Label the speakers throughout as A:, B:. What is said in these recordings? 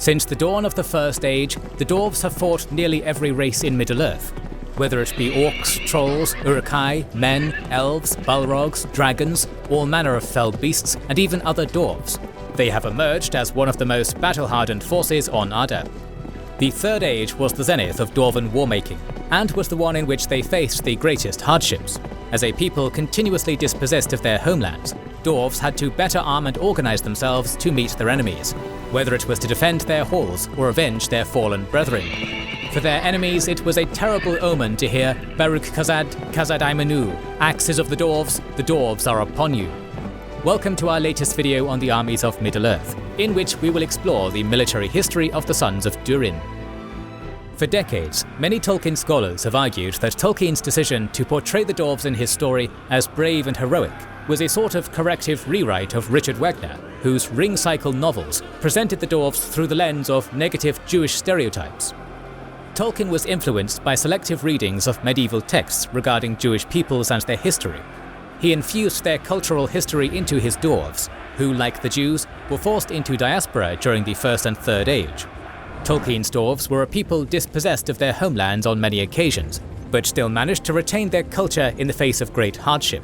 A: Since the dawn of the First Age, the Dwarves have fought nearly every race in Middle-earth. Whether it be orcs, trolls, Uruk-hai, men, elves, balrogs, dragons, all manner of fell beasts, and even other dwarves, they have emerged as one of the most battle-hardened forces on Arda. The Third Age was the zenith of Dwarven warmaking, and was the one in which they faced the greatest hardships. As a people continuously dispossessed of their homelands, Dwarves had to better arm and organize themselves to meet their enemies, whether it was to defend their halls or avenge their fallen brethren. For their enemies, it was a terrible omen to hear Baruch Khazad, Khazad Imanu, axes of the Dwarves are upon you. Welcome to our latest video on the armies of Middle-earth, in which we will explore the military history of the Sons of Durin. For decades, many Tolkien scholars have argued that Tolkien's decision to portray the Dwarves in his story as brave and heroic was a sort of corrective rewrite of Richard Wagner, whose Ring Cycle novels presented the Dwarves through the lens of negative Jewish stereotypes. Tolkien was influenced by selective readings of medieval texts regarding Jewish peoples and their history. He infused their cultural history into his Dwarves, who, like the Jews, were forced into diaspora during the First and Third Age. Tolkien's Dwarves were a people dispossessed of their homelands on many occasions, but still managed to retain their culture in the face of great hardship.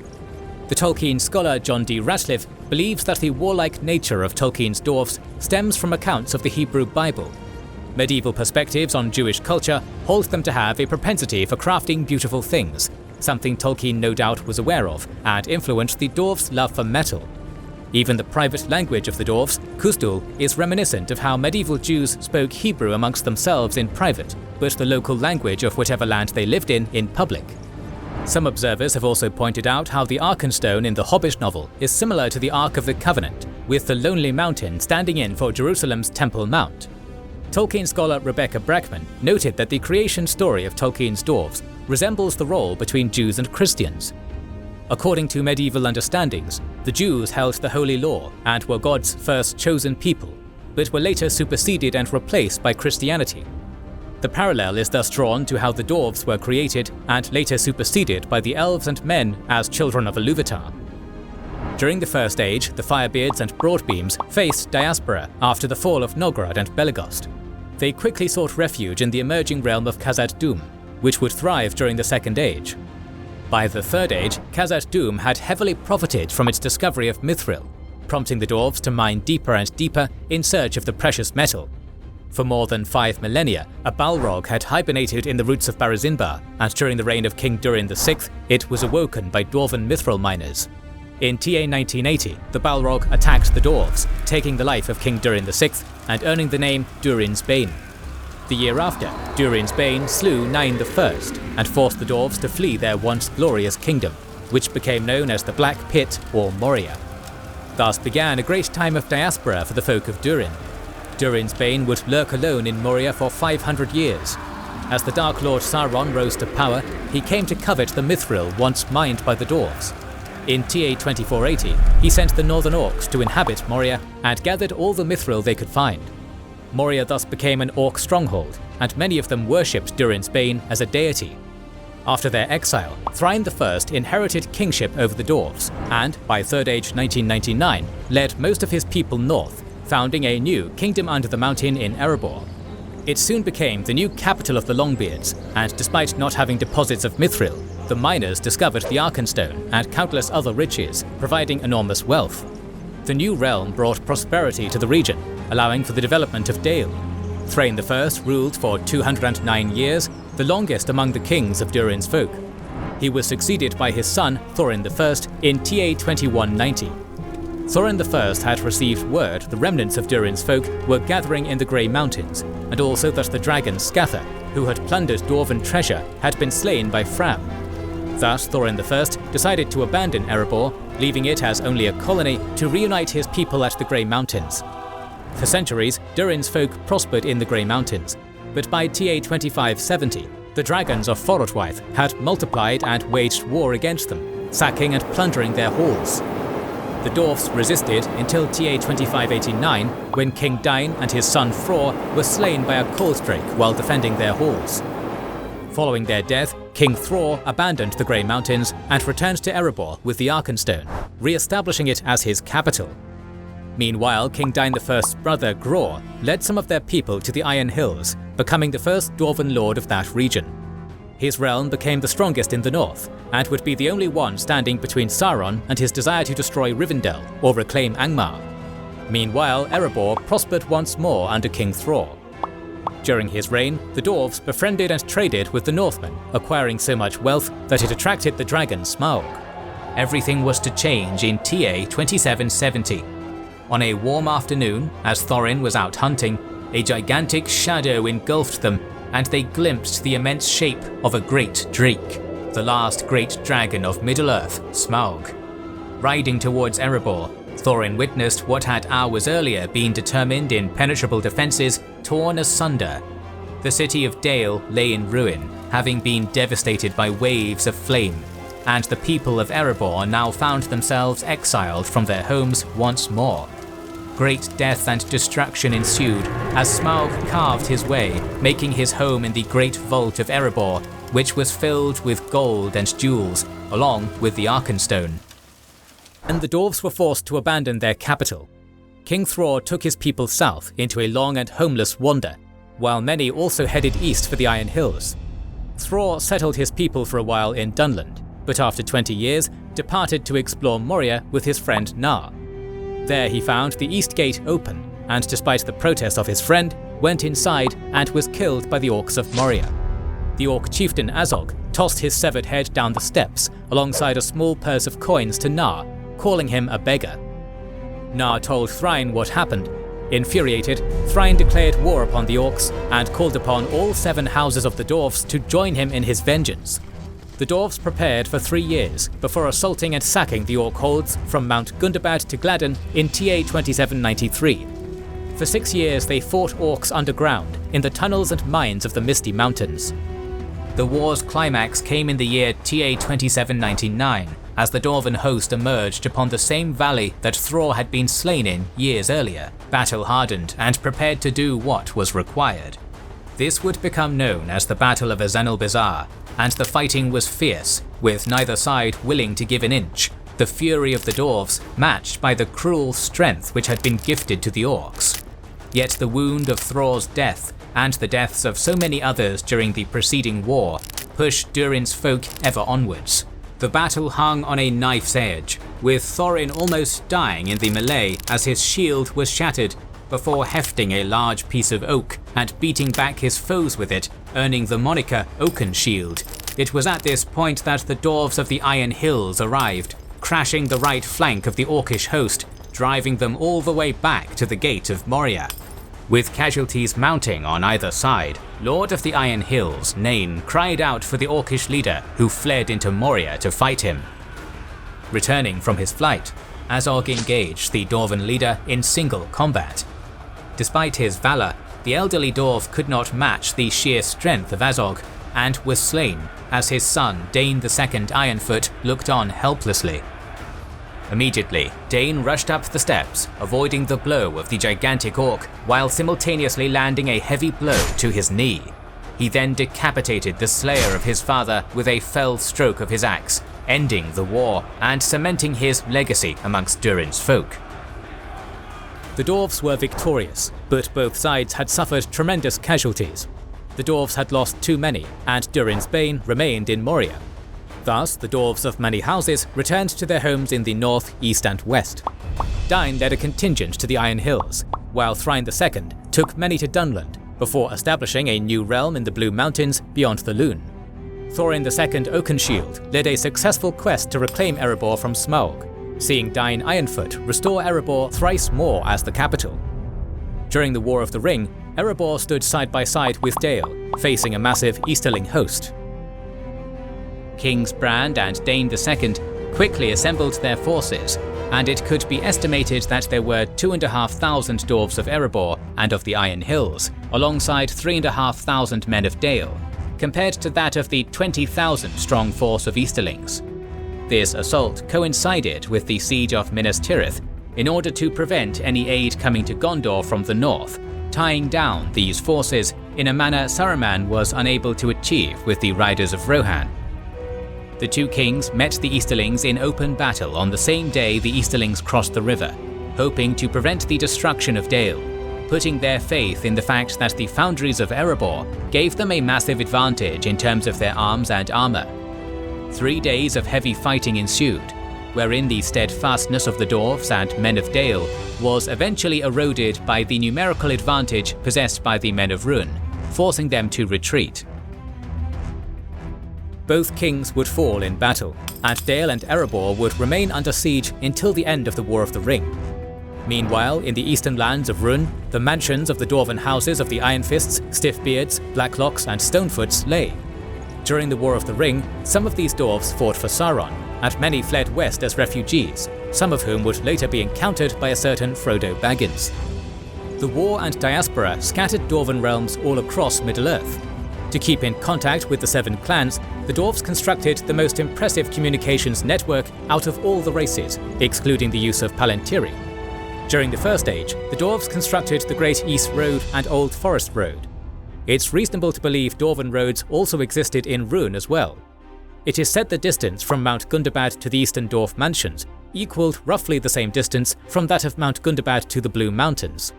A: The Tolkien scholar John D. Ratcliffe believes that the warlike nature of Tolkien's Dwarves stems from accounts of the Hebrew Bible. Medieval perspectives on Jewish culture hold them to have a propensity for crafting beautiful things, something Tolkien no doubt was aware of and influenced the Dwarves' love for metal. Even the private language of the Dwarves, Khazad-dûm, is reminiscent of how medieval Jews spoke Hebrew amongst themselves in private, but the local language of whatever land they lived in public. Some observers have also pointed out how the Arkenstone in the Hobbit novel is similar to the Ark of the Covenant, with the Lonely Mountain standing in for Jerusalem's Temple Mount. Tolkien scholar Rebecca Brackman noted that the creation story of Tolkien's Dwarves resembles the role between Jews and Christians. According to medieval understandings, the Jews held the Holy Law and were God's first chosen people, but were later superseded and replaced by Christianity. The parallel is thus drawn to how the Dwarves were created and later superseded by the elves and men as children of Iluvatar. During the First Age, the Firebeards and Broadbeams faced diaspora after the fall of Nogrod and Belegost. They quickly sought refuge in the emerging realm of Khazad-dûm, which would thrive during the Second Age. By the Third Age, Khazad-dûm had heavily profited from its discovery of mithril, prompting the Dwarves to mine deeper and deeper in search of the precious metal. For more than 5 millennia, a Balrog had hibernated in the roots of Barazinbar, and during the reign of King Durin VI, it was awoken by Dwarven mithril miners. In TA 1980, the Balrog attacked the Dwarves, taking the life of King Durin VI and earning the name Durin's Bane. The year after, Durin's Bane slew Nain I and forced the Dwarves to flee their once glorious kingdom, which became known as the Black Pit or Moria. Thus began a great time of diaspora for the folk of Durin. Durin's Bane would lurk alone in Moria for 500 years. As the Dark Lord Sauron rose to power, he came to covet the mithril once mined by the Dwarves. In TA 2480, he sent the Northern Orcs to inhabit Moria and gathered all the mithril they could find. Moria thus became an Orc stronghold, and many of them worshipped Durin's Bane as a deity. After their exile, Thrain I inherited kingship over the Dwarves, and by Third Age 1999 led most of his people north, founding a new kingdom under the mountain in Erebor. It soon became the new capital of the Longbeards, and despite not having deposits of mithril, the miners discovered the Arkenstone and countless other riches, providing enormous wealth. The new realm brought prosperity to the region, allowing for the development of Dale. Thrain I ruled for 209 years, the longest among the kings of Durin's folk. He was succeeded by his son, Thorin I, in TA 2190. Thorin I had received word the remnants of Durin's folk were gathering in the Grey Mountains, and also that the dragon Scatha, who had plundered Dwarven treasure, had been slain by Fram. Thus, Thorin I decided to abandon Erebor, leaving it as only a colony to reunite his people at the Grey Mountains. For centuries, Durin's folk prospered in the Grey Mountains, but by TA 2570, the dragons of Forodwaith had multiplied and waged war against them, sacking and plundering their halls. The Dwarfs resisted until TA 2589, when King Dain and his son Fror were slain by a cold drake while defending their halls. Following their death, King Thror abandoned the Grey Mountains and returned to Erebor with the Arkenstone, re-establishing it as his capital. Meanwhile, King Dain I's brother Gror led some of their people to the Iron Hills, becoming the first Dwarven lord of that region. His realm became the strongest in the north, and would be the only one standing between Sauron and his desire to destroy Rivendell or reclaim Angmar. Meanwhile, Erebor prospered once more under King Thror. During his reign, the Dwarves befriended and traded with the Northmen, acquiring so much wealth that it attracted the dragon Smaug. Everything was to change in TA 2770. On a warm afternoon, as Thorin was out hunting, a gigantic shadow engulfed them, and they glimpsed the immense shape of a great drake, the last great dragon of Middle-earth, Smaug. Riding towards Erebor, Thorin witnessed what had hours earlier been determined impenetrable defences torn asunder. The city of Dale lay in ruin, having been devastated by waves of flame, and the people of Erebor now found themselves exiled from their homes once more. Great death and destruction ensued as Smaug carved his way, making his home in the Great Vault of Erebor, which was filled with gold and jewels, along with the Arkenstone. And the Dwarves were forced to abandon their capital. King Thror took his people south into a long and homeless wander, while many also headed east for the Iron Hills. Thror settled his people for a while in Dunland, but after 20 years departed to explore Moria with his friend Nar. There he found the East Gate open, and despite the protest of his friend, went inside and was killed by the orcs of Moria. The orc chieftain Azog tossed his severed head down the steps alongside a small purse of coins to Nar, calling him a beggar. Nar told Thrain what happened. Infuriated, Thrain declared war upon the orcs and called upon all 7 houses of the Dwarves to join him in his vengeance. The Dwarves prepared for 3 years before assaulting and sacking the orc holds from Mount Gundabad to Gladden in TA 2793. For 6 years they fought orcs underground in the tunnels and mines of the Misty Mountains. The war's climax came in the year TA 2799, as the Dwarven host emerged upon the same valley that Thror had been slain in years earlier, battle-hardened and prepared to do what was required. This would become known as the Battle of Azanul-Bizar, and the fighting was fierce, with neither side willing to give an inch, the fury of the Dwarves matched by the cruel strength which had been gifted to the orcs. Yet the wound of Thror's death, and the deaths of so many others during the preceding war, pushed Durin's folk ever onwards. The battle hung on a knife's edge, with Thorin almost dying in the melee as his shield was shattered, before hefting a large piece of oak and beating back his foes with it, earning the moniker Oakenshield. It was at this point that the Dwarves of the Iron Hills arrived, crashing the right flank of the orcish host, driving them all the way back to the gate of Moria. With casualties mounting on either side, Lord of the Iron Hills, Nain, cried out for the orcish leader who fled into Moria to fight him. Returning from his flight, Azog engaged the Dwarven leader in single combat. Despite his valour, the elderly dwarf could not match the sheer strength of Azog, and was slain as his son Dain II Ironfoot looked on helplessly. Immediately, Dain rushed up the steps, avoiding the blow of the gigantic orc while simultaneously landing a heavy blow to his knee. He then decapitated the slayer of his father with a fell stroke of his axe, ending the war and cementing his legacy amongst Durin's folk. The Dwarves were victorious, but both sides had suffered tremendous casualties. The Dwarves had lost too many, and Durin's Bane remained in Moria. Thus, the Dwarves of many houses returned to their homes in the north, east and west. Dain led a contingent to the Iron Hills, while Thrain II took many to Dunland, before establishing a new realm in the Blue Mountains beyond the Lune. Thorin II Oakenshield led a successful quest to reclaim Erebor from Smaug, seeing Dain Ironfoot restore Erebor thrice more as the capital. During the War of the Ring, Erebor stood side by side with Dale, facing a massive Easterling host. Kings Brand and Dain II quickly assembled their forces, and it could be estimated that there were 2,500 Dwarves of Erebor and of the Iron Hills, alongside 3,500 men of Dale, compared to that of the 20,000 strong force of Easterlings. This assault coincided with the siege of Minas Tirith in order to prevent any aid coming to Gondor from the north, tying down these forces in a manner Saruman was unable to achieve with the Riders of Rohan. The two kings met the Easterlings in open battle on the same day the Easterlings crossed the river, hoping to prevent the destruction of Dale, putting their faith in the fact that the foundries of Erebor gave them a massive advantage in terms of their arms and armor. 3 days of heavy fighting ensued, wherein the steadfastness of the Dwarves and Men of Dale was eventually eroded by the numerical advantage possessed by the Men of Ruin, forcing them to retreat. Both kings would fall in battle, and Dale and Erebor would remain under siege until the end of the War of the Ring. Meanwhile, in the eastern lands of Rhûn, the mansions of the Dwarven houses of the Iron Fists, Stiffbeards, Blacklocks and Stonefoots lay. During the War of the Ring, some of these dwarves fought for Sauron, and many fled west as refugees, some of whom would later be encountered by a certain Frodo Baggins. The war and diaspora scattered Dwarven realms all across Middle-earth. To keep in contact with the 7 clans, the dwarves constructed the most impressive communications network out of all the races, excluding the use of Palantiri. During the First Age, the dwarves constructed the Great East Road and Old Forest Road. It's reasonable to believe Dwarven roads also existed in Rhûn as well. It is said the distance from Mount Gundabad to the Eastern Dwarf mansions equaled roughly the same distance from that of Mount Gundabad to the Blue Mountains.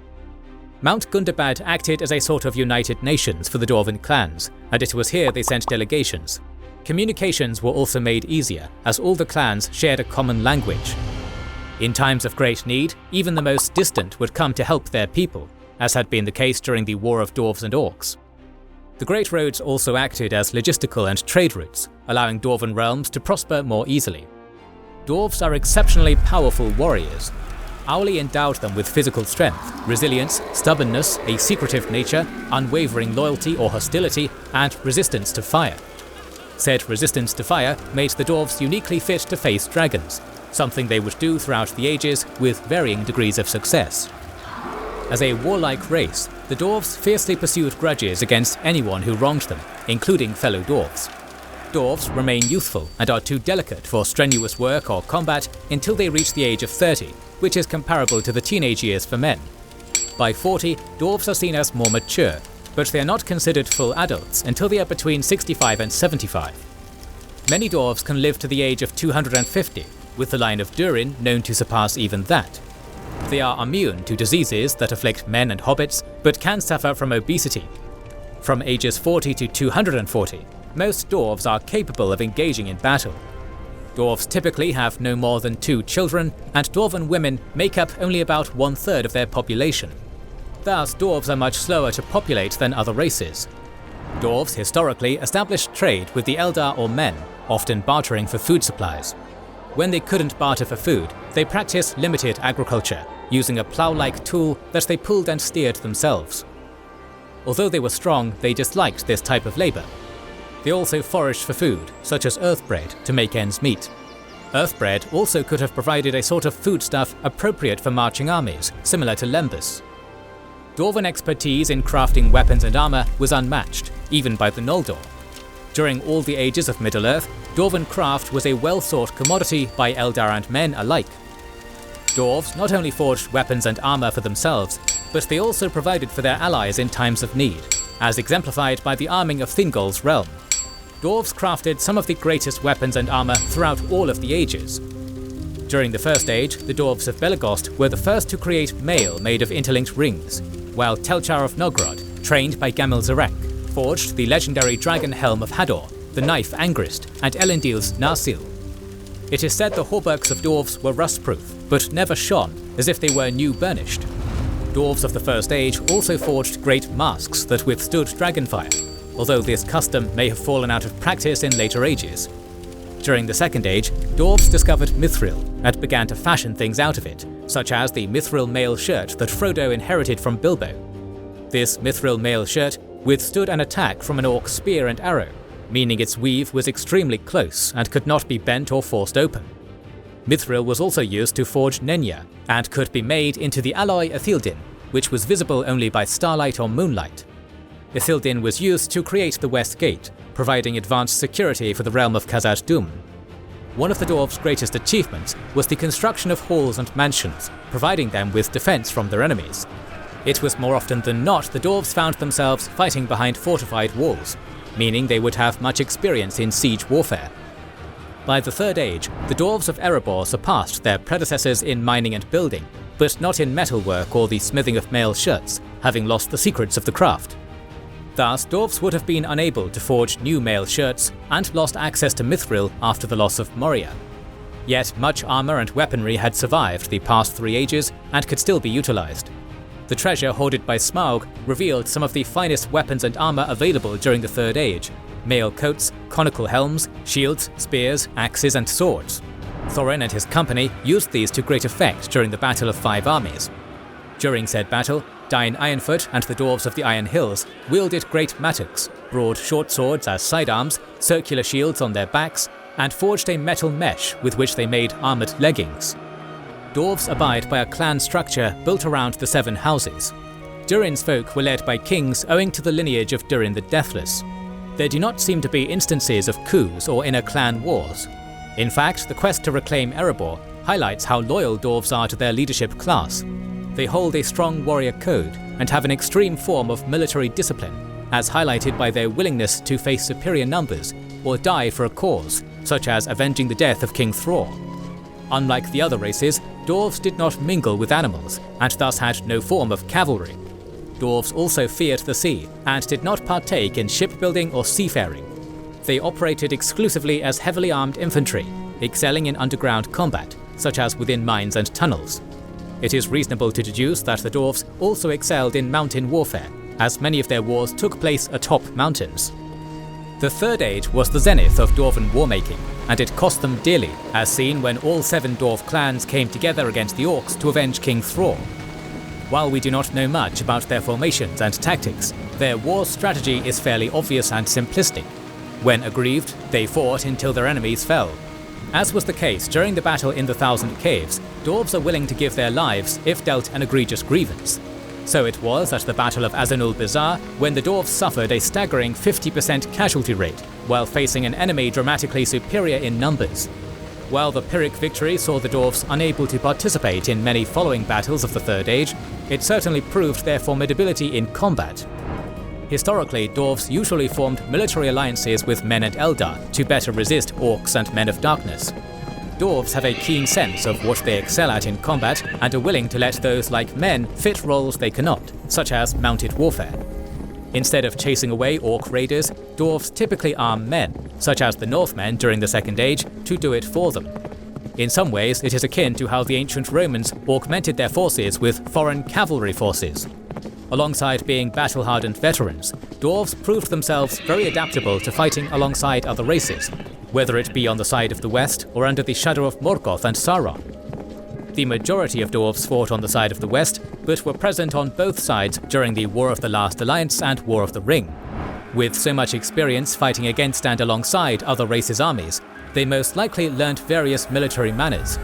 A: Mount Gundabad acted as a sort of United Nations for the Dwarven clans, and it was here they sent delegations. Communications were also made easier, as all the clans shared a common language. In times of great need, even the most distant would come to help their people, as had been the case during the War of Dwarves and Orcs. The Great Roads also acted as logistical and trade routes, allowing Dwarven realms to prosper more easily. Dwarves are exceptionally powerful warriors. Auli endowed them with physical strength, resilience, stubbornness, a secretive nature, unwavering loyalty or hostility, and resistance to fire. Said resistance to fire made the dwarves uniquely fit to face dragons, something they would do throughout the ages with varying degrees of success. As a warlike race, the dwarves fiercely pursued grudges against anyone who wronged them, including fellow dwarves. Dwarves remain youthful and are too delicate for strenuous work or combat until they reach the age of 30, which is comparable to the teenage years for men. By 40, dwarves are seen as more mature, but they are not considered full adults until they are between 65 and 75. Many dwarves can live to the age of 250, with the line of Durin known to surpass even that. They are immune to diseases that afflict men and hobbits, but can suffer from obesity. From ages 40 to 240, most dwarves are capable of engaging in battle. Dwarves typically have no more than 2 children, and dwarven women make up only about 1/3 of their population. Thus, dwarves are much slower to populate than other races. Dwarves historically established trade with the Eldar or men, often bartering for food supplies. When they couldn't barter for food, they practiced limited agriculture, using a plough-like tool that they pulled and steered themselves. Although they were strong, they disliked this type of labour. They also foraged for food, such as earth bread, to make ends meet. Earth bread also could have provided a sort of foodstuff appropriate for marching armies, similar to lembas. Dwarven expertise in crafting weapons and armour was unmatched, even by the Noldor. During all the ages of Middle-earth, Dwarven craft was a well-sought commodity by Eldar and men alike. Dwarves not only forged weapons and armour for themselves, but they also provided for their allies in times of need, as exemplified by the arming of Thingol's realm. Dwarves crafted some of the greatest weapons and armour throughout all of the ages. During the First Age, the Dwarves of Belegost were the first to create mail made of interlinked rings, while Telchar of Nogrod, trained by Gamil Zarek, forged the legendary dragon helm of Hador, the knife Angrist, and Elendil's Narsil. It is said the hauberks of dwarves were rust-proof, but never shone, as if they were new burnished. Dwarves of the First Age also forged great masks that withstood dragonfire, although this custom may have fallen out of practice in later ages. During the Second Age, dwarves discovered mithril and began to fashion things out of it, such as the mithril mail shirt that Frodo inherited from Bilbo. This mithril mail shirt withstood an attack from an orc spear and arrow, meaning its weave was extremely close and could not be bent or forced open. Mithril was also used to forge Nenya, and could be made into the alloy Ithildin, which was visible only by starlight or moonlight. Ithildin was used to create the West Gate, providing advanced security for the realm of Khazad-dûm. One of the dwarves' greatest achievements was the construction of halls and mansions, providing them with defense from their enemies. It was more often than not the dwarves found themselves fighting behind fortified walls, meaning they would have much experience in siege warfare. By the Third Age, the dwarves of Erebor surpassed their predecessors in mining and building, but not in metalwork or the smithing of mail shirts, having lost the secrets of the craft. Thus, dwarves would have been unable to forge new mail shirts and lost access to mithril after the loss of Moria. Yet much armour and weaponry had survived the past 3 ages and could still be utilised. The treasure hoarded by Smaug revealed some of the finest weapons and armour available during the Third Age: mail coats, conical helms, shields, spears, axes and swords. Thorin and his company used these to great effect during the Battle of 5 Armies. During said battle, Dain Ironfoot and the dwarves of the Iron Hills wielded great mattocks, broad short swords as sidearms, circular shields on their backs, and forged a metal mesh with which they made armoured leggings. Dwarves abide by a clan structure built around the 7 houses. Durin's folk were led by kings owing to the lineage of Durin the Deathless. There do not seem to be instances of coups or inner clan wars. In fact, the quest to reclaim Erebor highlights how loyal dwarves are to their leadership class. They hold a strong warrior code and have an extreme form of military discipline, as highlighted by their willingness to face superior numbers or die for a cause, such as avenging the death of King Thror. Unlike the other races, dwarves did not mingle with animals and thus had no form of cavalry. Dwarves also feared the sea and did not partake in shipbuilding or seafaring. They operated exclusively as heavily armed infantry, excelling in underground combat, such as within mines and tunnels. It is reasonable to deduce that the dwarves also excelled in mountain warfare, as many of their wars took place atop mountains. The Third Age was the zenith of Dwarven warmaking, and it cost them dearly, as seen when all 7 dwarf clans came together against the orcs to avenge King Thror. While we do not know much about their formations and tactics, their war strategy is fairly obvious and simplistic. When aggrieved, they fought until their enemies fell. As was the case during the battle in the Thousand Caves, dwarves are willing to give their lives if dealt an egregious grievance. So it was at the Battle of Azanul Bizarre when the dwarves suffered a staggering 50% casualty rate, while facing an enemy dramatically superior in numbers. While the Pyrrhic victory saw the dwarves unable to participate in many following battles of the Third Age, it certainly proved their formidability in combat. Historically, dwarves usually formed military alliances with men and Eldar to better resist orcs and men of darkness. Dwarves have a keen sense of what they excel at in combat and are willing to let those like men fit roles they cannot, such as mounted warfare. Instead of chasing away orc raiders, dwarves typically arm men, such as the Northmen during the Second Age, to do it for them. In some ways, it is akin to how the ancient Romans augmented their forces with foreign cavalry forces. Alongside being battle-hardened veterans, dwarves proved themselves very adaptable to fighting alongside other races, whether it be on the side of the West or under the shadow of Morgoth and Sauron. The majority of dwarves fought on the side of the West, but were present on both sides during the War of the Last Alliance and War of the Ring. With so much experience fighting against and alongside other races' armies, they most likely learnt various military manners.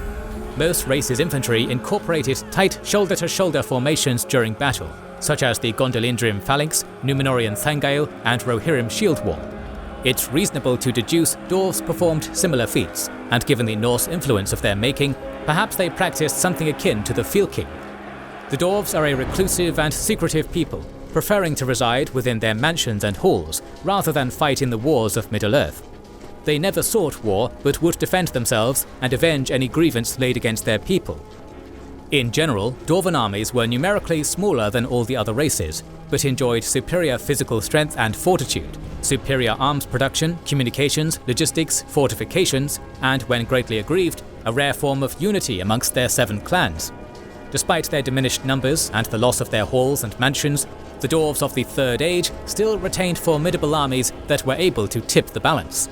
A: Most races' infantry incorporated tight shoulder-to-shoulder formations during battle, such as the Gondolindrim Phalanx, Númenórean Thangail, and Rohirrim Shield Wall. It's reasonable to deduce dwarves performed similar feats, and given the Norse influence of their making, perhaps they practiced something akin to the Field King. The dwarves are a reclusive and secretive people, preferring to reside within their mansions and halls rather than fight in the wars of Middle-earth. They never sought war, but would defend themselves and avenge any grievance laid against their people. In general, Dwarven armies were numerically smaller than all the other races, but enjoyed superior physical strength and fortitude, superior arms production, communications, logistics, fortifications, and, when greatly aggrieved, a rare form of unity amongst their 7 clans. Despite their diminished numbers and the loss of their halls and mansions, the dwarves of the Third Age still retained formidable armies that were able to tip the balance.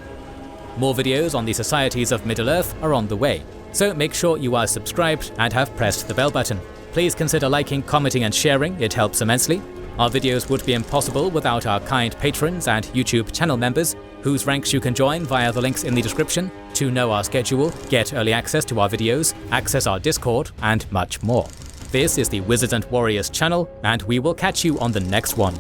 A: More videos on the societies of Middle-earth are on the way, so make sure you are subscribed and have pressed the bell button. Please consider liking, commenting and sharing, it helps immensely. Our videos would be impossible without our kind patrons and YouTube channel members, whose ranks you can join via the links in the description to know our schedule, get early access to our videos, access our Discord, and much more. This is the Wizards and Warriors channel, and we will catch you on the next one.